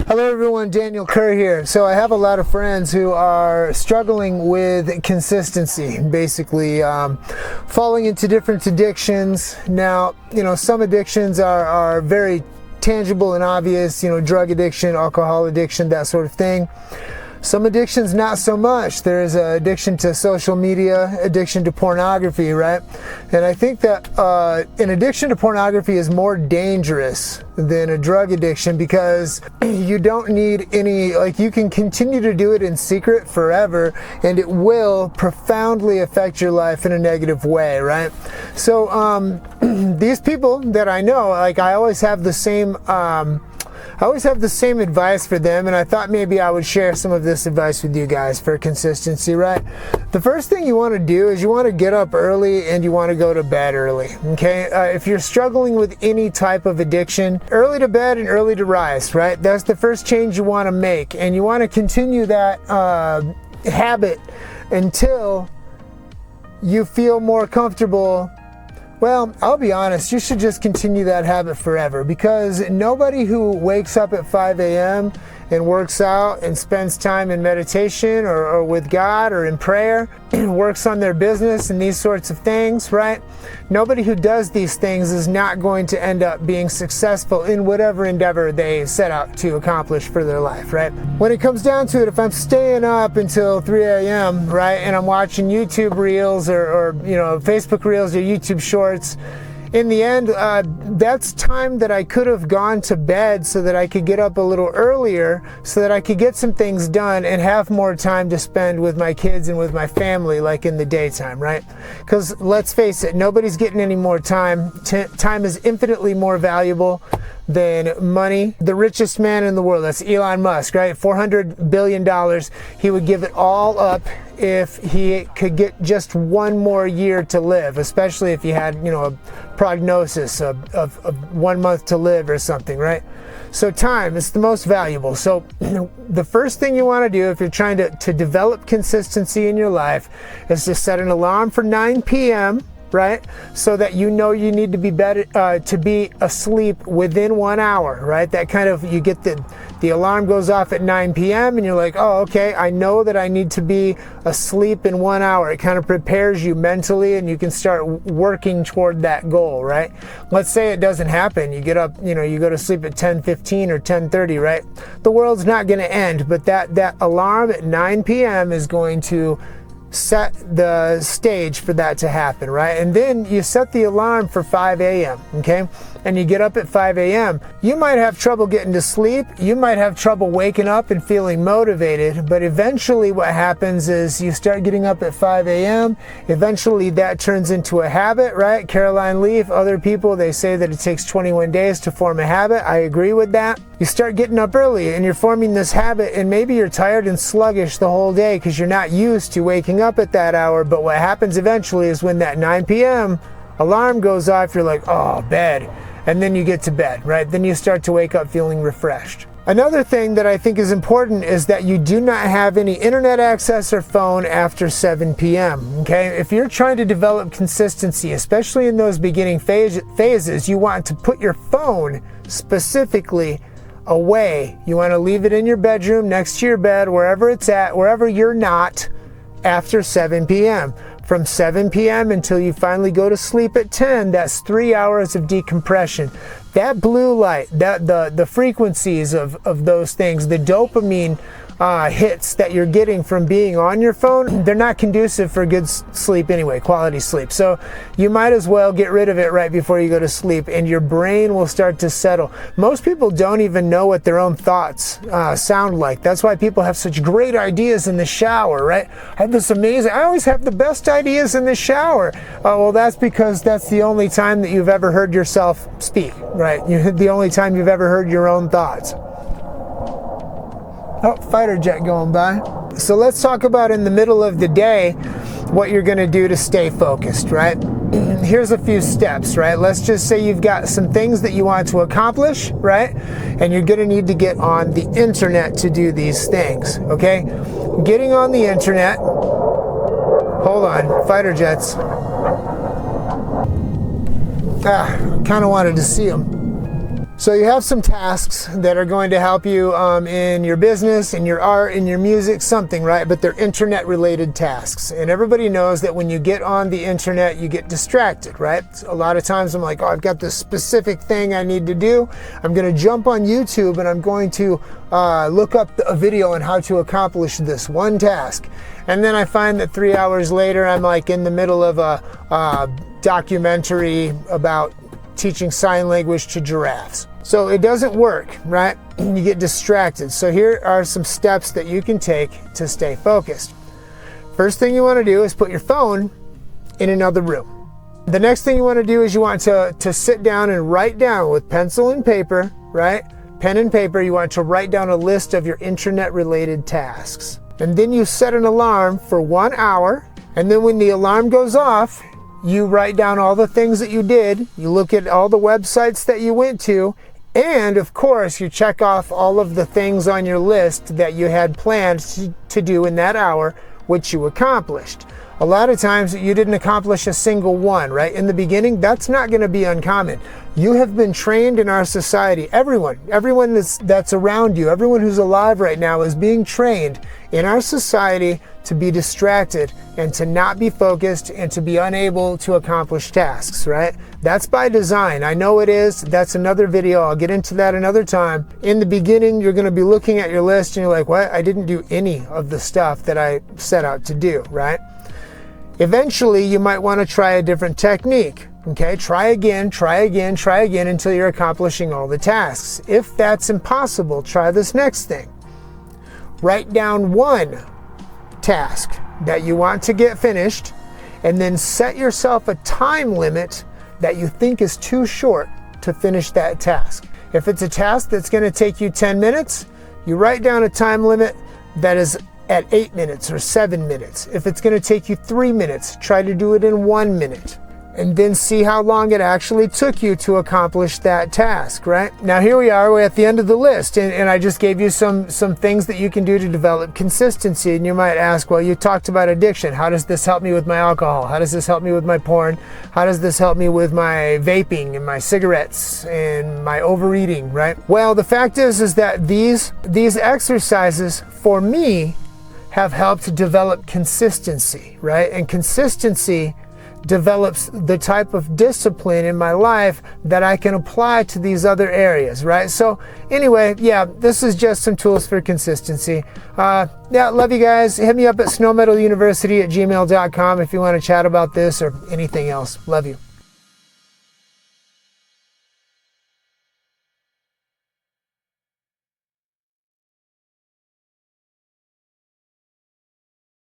Hello everyone, Daniel Kerr here. So I have a lot of friends who are struggling with consistency, basically falling into different addictions. Now, some addictions are very tangible and obvious, drug addiction, alcohol addiction, that sort of thing. Some addictions, not so much. There's an addiction to social media, addiction to pornography, right? And I think that an addiction to pornography is more dangerous than a drug addiction because you don't need any, you can continue to do it in secret forever and it will profoundly affect your life in a negative way, right? So these people that I know, I always have the same advice for them, and I thought maybe I would share some of this advice with you guys for consistency, right? The first thing you want to do is you want to get up early and you want to go to bed early, okay? If you're struggling with any type of addiction, early to bed and early to rise, right? That's the first change you want to make, and you want to continue that habit until you feel more comfortable. Well, I'll be honest, you should just continue that habit forever because nobody who wakes up at 5 a.m. and works out and spends time in meditation or with God or in prayer and works on their business and these sorts of things, right? Nobody who does these things is not going to end up being successful in whatever endeavor they set out to accomplish for their life, right? When it comes down to it, if I'm staying up until 3 a.m., right, and I'm watching YouTube reels or Facebook reels or YouTube shorts, in the end, that's time that I could have gone to bed so that I could get up a little earlier so that I could get some things done and have more time to spend with my kids and with my family like in the daytime, right? Because let's face it, nobody's getting any more time. Time is infinitely more valuable than money. The richest man in the world, that's Elon Musk, right? $400 billion. He would give it all up if he could get just one more year to live, especially if he had, a prognosis of 1 month to live or something, right? So time is the most valuable. So the first thing you want to do if you're trying to develop consistency in your life is to set an alarm for 9 p.m., right? So that you need to be to be asleep within 1 hour, right? That kind of, you get the alarm goes off at 9 p.m. and you're like, oh, okay, I know that I need to be asleep in 1 hour. It kind of prepares you mentally and you can start working toward that goal, right? Let's say it doesn't happen. You get up, you go to sleep at 10:15 or 10:30, right? The world's not going to end, but that alarm at 9 p.m. is going to set the stage for that to happen, right? And then you set the alarm for 5 a.m., okay? And you get up at 5 a.m. You might have trouble getting to sleep. You might have trouble waking up and feeling motivated, but eventually what happens is you start getting up at 5 a.m. Eventually that turns into a habit, right? Caroline Leaf, other people, they say that it takes 21 days to form a habit. I agree with that. You start getting up early and you're forming this habit, and maybe you're tired and sluggish the whole day because you're not used to waking up at that hour. But what happens eventually is when that 9 p.m. alarm goes off, you're like, oh, bed. And then you get to bed, right? Then you start to wake up feeling refreshed. Another thing that I think is important is that you do not have any internet access or phone after 7 p.m., okay? If you're trying to develop consistency, especially in those beginning phases, you want to put your phone specifically away. You want to leave it in your bedroom, next to your bed, wherever it's at, wherever you're not, after 7 p.m. From 7 p.m. until you finally go to sleep at 10, that's 3 hours of decompression. That blue light, the frequencies of those things, the dopamine hits that you're getting from being on your phone, they're not conducive for good sleep anyway, quality sleep. So you might as well get rid of it right before you go to sleep and your brain will start to settle. Most people don't even know what their own thoughts sound like. That's why people have such great ideas in the shower, right? I always have the best ideas in the shower. Well, that's because that's the only time that you've ever heard yourself speak, right? The only time you've ever heard your own thoughts. Oh, fighter jet going by. So let's talk about in the middle of the day what you're going to do to stay focused, right? Here's a few steps, right? Let's just say you've got some things that you want to accomplish, right? And you're going to need to get on the internet to do these things, okay? Getting on the internet. Hold on, fighter jets. Kind of wanted to see them. So you have some tasks that are going to help you in your business, in your art, in your music, something, right? But they're internet related tasks. And everybody knows that when you get on the internet, you get distracted, right? A lot of times I'm like, oh, I've got this specific thing I need to do. I'm going to jump on YouTube and I'm going to look up a video on how to accomplish this one task. And then I find that 3 hours later, I'm like in the middle of a documentary about teaching sign language to giraffes. So it doesn't work, right? You get distracted. So here are some steps that you can take to stay focused. First thing you want to do is put your phone in another room. The next thing you want to do is you want to sit down and write down with pencil and paper, right? Pen and paper, you want to write down a list of your internet related tasks. And then you set an alarm for 1 hour. And then when the alarm goes off, you write down all the things that you did, you look at all the websites that you went to, and of course you check off all of the things on your list that you had planned to do in that hour, which you accomplished. A lot of times you didn't accomplish a single one, right? In the beginning, that's not going to be uncommon. You have been trained in our society. Everyone that's around you, everyone who's alive right now is being trained in our society to be distracted and to not be focused and to be unable to accomplish tasks, right? That's by design. I know it is. That's another video. I'll get into that another time. In the beginning, you're going to be looking at your list and you're like, what? I didn't do any of the stuff that I set out to do, right? Eventually, you might want to try a different technique. Okay, try again until you're accomplishing all the tasks. If that's impossible, try this next thing. Write down one task that you want to get finished, and then set yourself a time limit that you think is too short to finish that task. If it's a task that's going to take you 10 minutes, you write down a time limit that is at 8 minutes or 7 minutes. If it's going to take you 3 minutes, try to do it in 1 minute. And then see how long it actually took you to accomplish that task, right? Now here we are, we're at the end of the list, and I just gave you some things that you can do to develop consistency. And you might ask, well, you talked about addiction. How does this help me with my alcohol? How does this help me with my porn? How does this help me with my vaping and my cigarettes and my overeating, right? Well, the fact is that these exercises, for me, have helped develop consistency, right? And consistency develops the type of discipline in my life that I can apply to these other areas, right? So anyway, yeah, this is just some tools for consistency. Yeah, love you guys. Hit me up at snowmetaluniversity@gmail.com if you want to chat about this or anything else. Love you.